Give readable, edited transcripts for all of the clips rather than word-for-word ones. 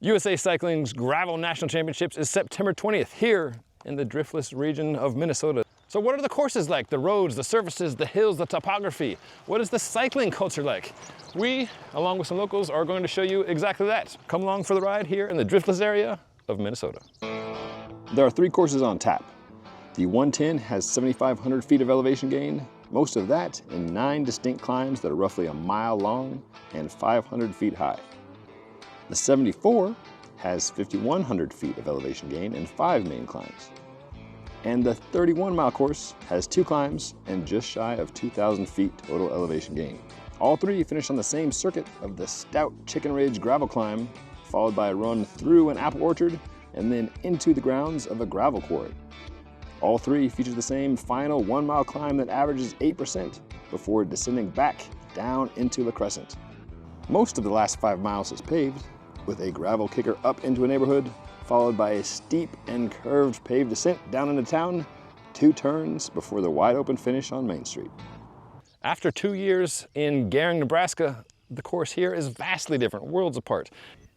USA Cycling's Gravel National Championships is September 20th here in the Driftless region of Minnesota. So what are the courses like? The roads, the surfaces, the hills, the topography? What is the cycling culture like? We, along with some locals, are going to show you exactly that. Come along for the ride here in the Driftless area of Minnesota. There are 3 courses on tap. The 110 has 7,500 feet of elevation gain, most of that in 9 distinct climbs that are roughly a mile long and 500 feet high. The 74 has 5,100 feet of elevation gain and 5 main climbs. And the 31-mile course has 2 climbs and just shy of 2,000 feet total elevation gain. All 3 finish on the same circuit of the stout Chicken Ridge gravel climb, followed by a run through an apple orchard and then into the grounds of a gravel quarry. All 3 feature the same final 1-mile climb that averages 8% before descending back down into the Crescent. Most of the last 5 miles is paved, with a gravel kicker up into a neighborhood, followed by a steep and curved paved descent down into town, 2 turns before the wide open finish on Main Street. After 2 years in Gering, Nebraska, the course here is vastly different, worlds apart.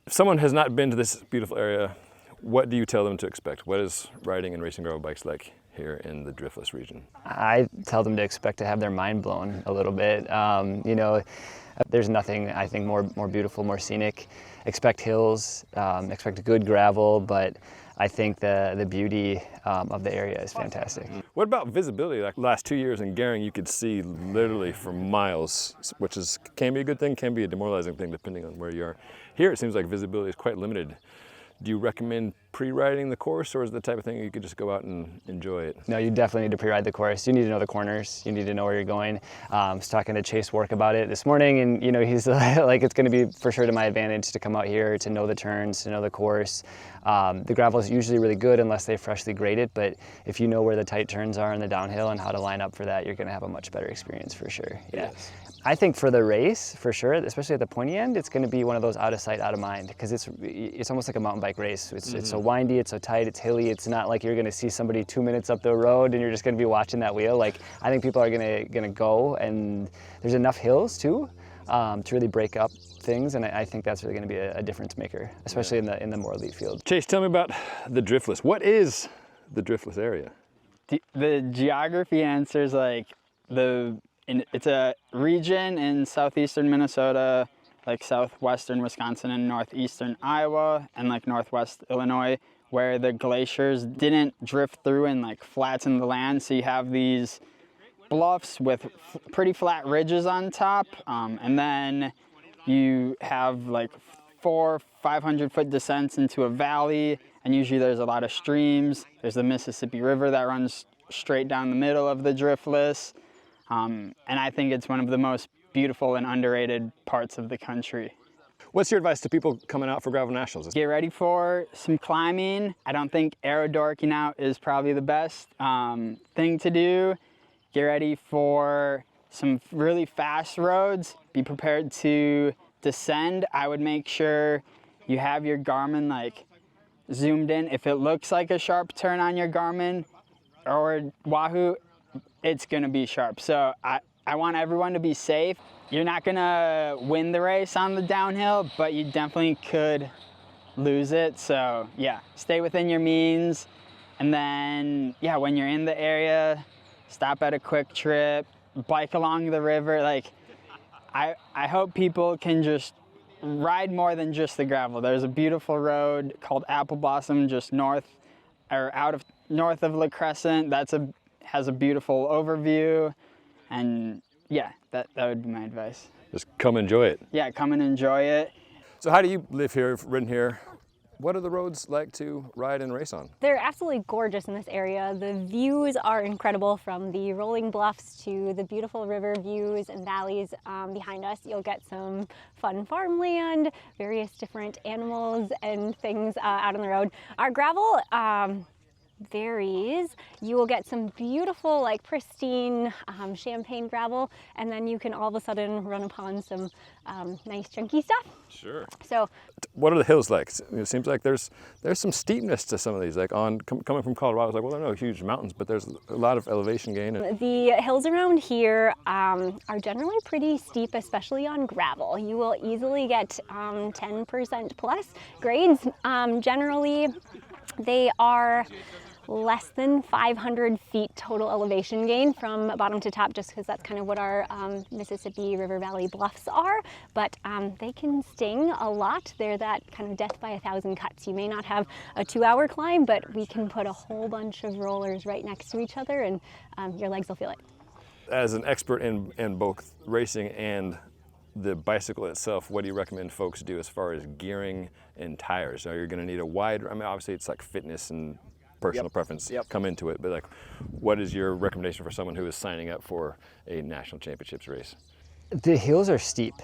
If someone has not been to this beautiful area, what do you tell them to expect? What is riding and racing gravel bikes like here in the Driftless region? I tell them to expect to have their mind blown a little bit. You know, there's nothing, I think, more beautiful, more scenic. Expect hills, expect good gravel, but I think the beauty of the area is fantastic. What about visibility? Like last 2 years in Gering, you could see literally for miles, which can be a good thing, can be a demoralizing thing depending on where you are. Here it seems like visibility is quite limited. Do you recommend pre-riding the course, or is it the type of thing you could just go out and enjoy it? No, you definitely need to pre-ride the course. You need to know the corners. You need to know where you're going. I was talking to Chase Work about it this morning, and you know, he's like, it's going to be for sure to my advantage to come out here, to know the turns, to know the course. The gravel is usually really good unless they freshly grade it, but if you know where the tight turns are in the downhill and how to line up for that, you're going to have a much better experience for sure. Yeah. Yes. I think for the race, for sure, especially at the pointy end, it's going to be one of those out of sight, out of mind, because it's almost like a mountain bike race. It's so windy, it's so tight, it's hilly. It's not like you're going to see somebody 2 minutes up the road and you're just going to be watching that wheel. Like, I think people are going to go, and there's enough hills too to really break up things, and I think that's really going to be a difference maker, especially in the more elite field. Chase, tell me about the Driftless. What is the Driftless area? The geography answers like it's a region in southeastern Minnesota, like southwestern Wisconsin and northeastern Iowa, and like northwest Illinois, where the glaciers didn't drift through and like flatten the land. So you have these bluffs with pretty flat ridges on top, and then you have like 400-500 foot descents into a valley, and usually there's a lot of streams. There's the Mississippi River that runs straight down the middle of the Driftless. And I think it's one of the most beautiful and underrated parts of the country. What's your advice to people coming out for Gravel Nationals? Get ready for some climbing. I don't think aero dorking out is probably the best thing to do. Get ready for some really fast roads. Be prepared to descend. I would make sure you have your Garmin like zoomed in. If it looks like a sharp turn on your Garmin or Wahoo, it's gonna be sharp. So I want everyone to be safe. You're not gonna win the race on the downhill, but you definitely could lose it. So yeah, stay within your means. And then, yeah, when you're in the area, stop at a Quick Trip, bike along the river. Like, I hope people can just ride more than just the gravel. There's a beautiful road called Apple Blossom just north of La Crescent. Has a beautiful overview, and yeah, that would be my advice. Just come enjoy it. Yeah, come and enjoy it. So how do you live here, ridden here? What are the roads like to ride and race on? They're absolutely gorgeous in this area. The views are incredible, from the rolling bluffs to the beautiful river views and valleys behind us. You'll get some fun farmland, various different animals and things out on the road. Our gravel, varies. You will get some beautiful, like pristine champagne gravel, and then you can all of a sudden run upon some nice chunky stuff. Sure. So what are the hills like? It seems like there's some steepness to some of these. Like coming from Colorado, it's like, well, there are no huge mountains, but there's a lot of elevation gain. the hills around here are generally pretty steep, especially on gravel. You will easily get 10% plus grades. Generally, they are less than 500 feet total elevation gain from bottom to top, just because that's kind of what our Mississippi River Valley bluffs are. But they can sting a lot. They're that kind of death by 1,000 cuts. You may not have a 2-hour climb, but we can put a whole bunch of rollers right next to each other, and your legs will feel it. As an expert in both racing and the bicycle itself, what do you recommend folks do as far as gearing and tires? Are you going to need a wide, I mean, obviously it's like fitness and personal preference come into it, but like, what is your recommendation for someone who is signing up for a national championships race? The hills are steep.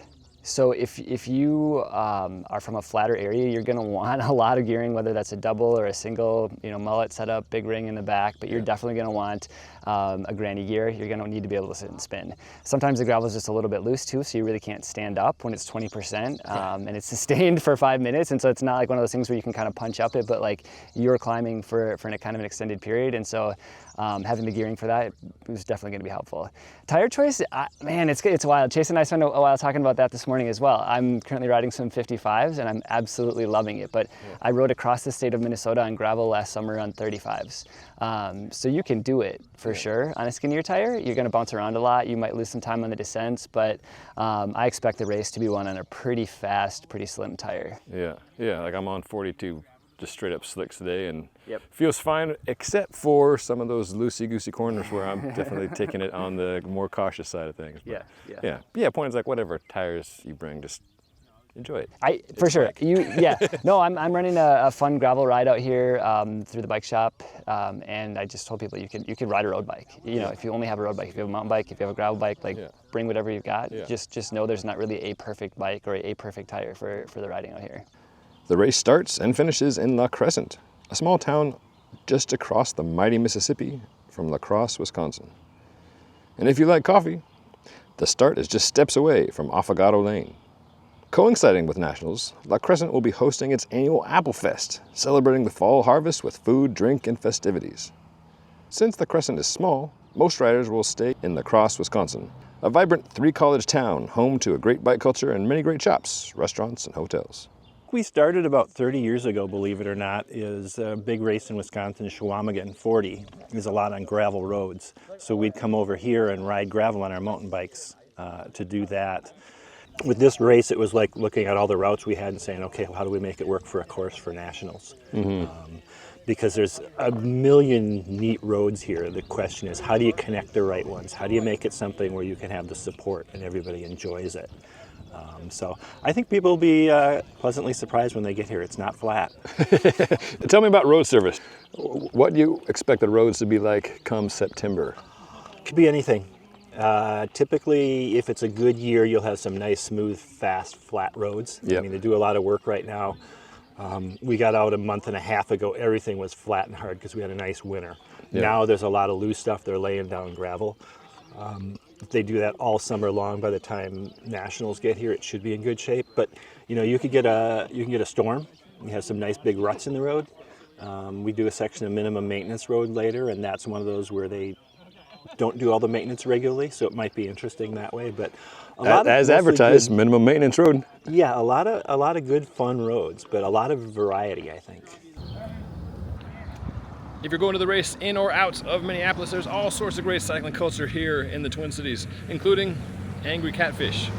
So if you are from a flatter area, you're going to want a lot of gearing, whether that's a double or a single, mullet setup, big ring in the back, but you're definitely going to want a granny gear. You're going to need to be able to sit and spin. Sometimes the gravel is just a little bit loose too, so you really can't stand up when it's 20% and it's sustained for 5 minutes. And so it's not like one of those things where you can kind of punch up it, but like you're climbing for a kind of an extended period. And so having the gearing for that is definitely going to be helpful. Tire choice, man, it's wild. Chase and I spent a while talking about that this morning as well. I'm currently riding some 55s and I'm absolutely loving it, but I rode across the state of Minnesota on gravel last summer on 35s. So you can do it for sure. On a skinnier tire, you're going to bounce around a lot. You might lose some time on the descents, but I expect the race to be won on a pretty fast, pretty slim tire. Yeah, like I'm on 42 just straight up slicks today, and feels fine, except for some of those loosey-goosey corners where I'm definitely taking it on the more cautious side of things. But point is like whatever tires you bring, just enjoy it. For sure. No, I'm running a fun gravel ride out here through the bike shop, and I just told people you could ride a road bike. If you only have a road bike, if you have a mountain bike, if you have a gravel bike, bring whatever you've got. Just know there's not really a perfect bike or a perfect tire for the riding out here. The race starts and finishes in La Crescent, a small town just across the mighty Mississippi from La Crosse, Wisconsin. And if you like coffee, the start is just steps away from Affogato Lane. Coinciding with Nationals, La Crescent will be hosting its annual Apple Fest, celebrating the fall harvest with food, drink, and festivities. Since La Crescent is small, most riders will stay in La Crosse, Wisconsin, a vibrant three-college town home to a great bike culture and many great shops, restaurants, and hotels. We started about 30 years ago, believe it or not, is a big race in Wisconsin, Chequamegon 40. There's a lot on gravel roads. So we'd come over here and ride gravel on our mountain bikes to do that. With this race, it was like looking at all the routes we had and saying, okay, how do we make it work for a course for nationals? Because there's a million neat roads here. The question is, how do you connect the right ones? How do you make it something where you can have the support and everybody enjoys it? So I think people will be pleasantly surprised when they get here. It's not flat. Tell me about road service. What do you expect the roads to be like come September? Could be anything. Typically, if it's a good year, you'll have some nice, smooth, fast, flat roads. I mean, they do a lot of work right now. We got out a month and a half ago. Everything was flat and hard because we had a nice winter. Now there's a lot of loose stuff. They're laying down gravel. They do that all summer long. By the time nationals get here, it should be in good shape. But you could get a storm. You have some nice big ruts in the road. We do a section of minimum maintenance road later, and that's one of those where they don't do all the maintenance regularly, so it might be interesting that way. But as advertised, minimum maintenance road. Yeah, a lot of good fun roads, but a lot of variety, I think. If you're going to the race in or out of Minneapolis, there's all sorts of great cycling culture here in the Twin Cities, including Angry Catfish.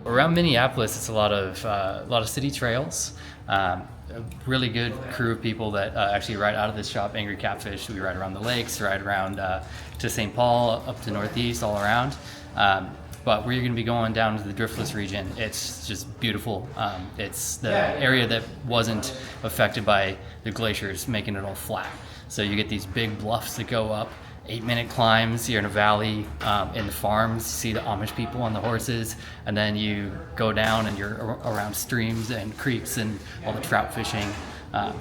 Around Minneapolis, it's a lot of city trails. A really good crew of people that actually ride out of this shop, Angry Catfish. We ride around the lakes, ride around to St. Paul, up to Northeast, all around. But we're going to be going down to the Driftless region. It's just beautiful. It's the area that wasn't affected by the glaciers, making it all flat. So you get these big bluffs that go up, 8-minute climbs. You're in a valley in the farms. You see the Amish people on the horses, and then you go down and you're around streams and creeks and all the trout fishing.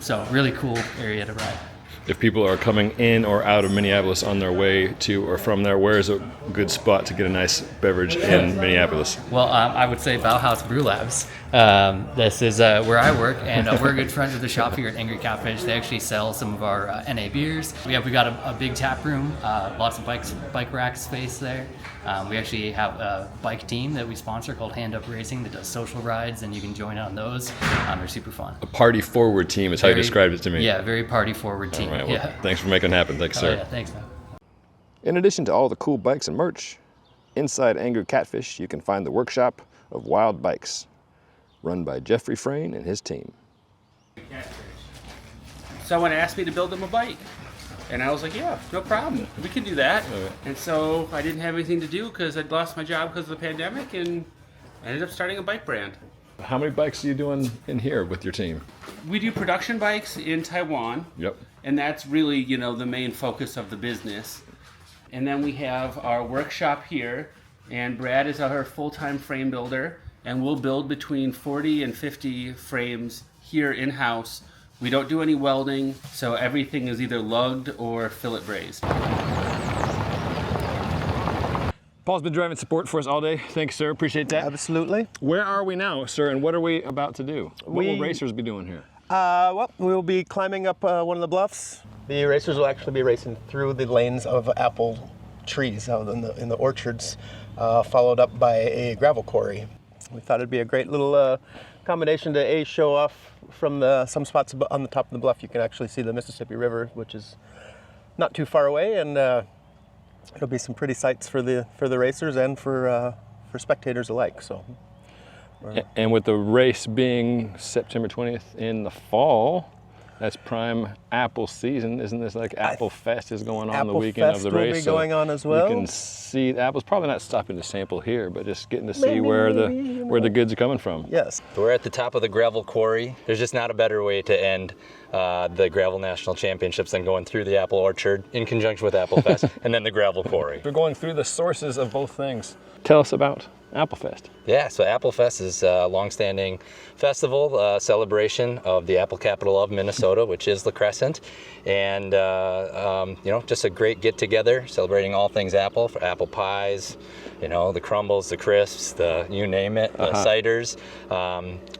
So really cool area to ride. If people are coming in or out of Minneapolis on their way to or from there, where is a good spot to get a nice beverage in Minneapolis? Well, I would say Bauhaus Brew Labs. This is where I work, and we're good friends with the shop here at Angry Catfish. They actually sell some of our NA beers. We got a big tap room, lots of bike rack space there. We actually have a bike team that we sponsor called Hand Up Racing that does social rides, and you can join on those. They're super fun. A party-forward team is how you described it to me. Yeah, very party-forward team. All right, well, yeah. Thanks for making it happen. Thanks, sir. Yeah, thanks, man. In addition to all the cool bikes and merch, inside Angry Catfish you can find the workshop of wild bikes, run by Jeffrey Frayne and his team. Someone asked me to build them a bike, and I was like, yeah, no problem, we can do that. And so I didn't have anything to do because I'd lost my job because of the pandemic, and I ended up starting a bike brand. How many bikes are you doing in here with your team? We do production bikes in Taiwan. Yep. And that's really, the main focus of the business. And then we have our workshop here, and Brad is our full-time frame builder, and we'll build between 40 and 50 frames here in-house. We don't do any welding, so everything is either lugged or fillet brazed. Paul's been driving support for us all day. Thanks, sir. Appreciate that. Absolutely. Where are we now, sir, and what are we about to do? What will racers be doing here? Well, we'll be climbing up one of the bluffs. The racers will actually be racing through the lanes of apple trees out in the orchards, followed up by a gravel quarry. We thought it'd be a great little combination to show off from some spots on the top of the bluff. You can actually see the Mississippi River, which is not too far away, and it'll be some pretty sights for the racers and for spectators alike. So. And with the race being September 20th in the fall, that's prime apple season. Isn't this like Apple Fest is going on the weekend of the race? Apple Fest will be going on as well. You can see the apples, probably not stopping to sample here, but just getting to see where the goods are coming from. Yes. We're at the top of the gravel quarry. There's just not a better way to end the Gravel National Championships than going through the apple orchard in conjunction with Apple Fest and then the gravel quarry. We're going through the sources of both things. Tell us about Apple Fest. Yeah, so Apple Fest is a long-standing festival, celebration of the apple capital of Minnesota, which is the Crescent, and just a great get-together celebrating all things apple, for apple pies, the crumbles, the crisps, you name it, the ciders.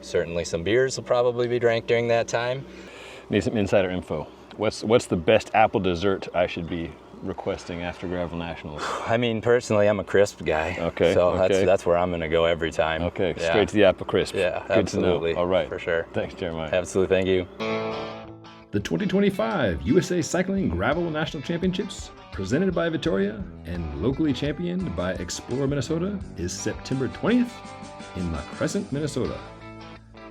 Certainly some beers will probably be drank during that time. Need some insider info. What's the best apple dessert I should be requesting after Gravel Nationals? I mean, personally, I'm a crisp guy. Okay. So that's where I'm going to go every time. Okay. Yeah. Straight to the apple crisp. Yeah, Good absolutely. to know. All right. For sure. Thanks, Jeremiah. Absolutely. Thank you. The 2025 USA Cycling Gravel National Championships, presented by Vittoria and locally championed by Explore Minnesota, is September 20th in La Crescent, Minnesota.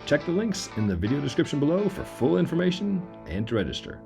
Check the links in the video description below for full information and to register.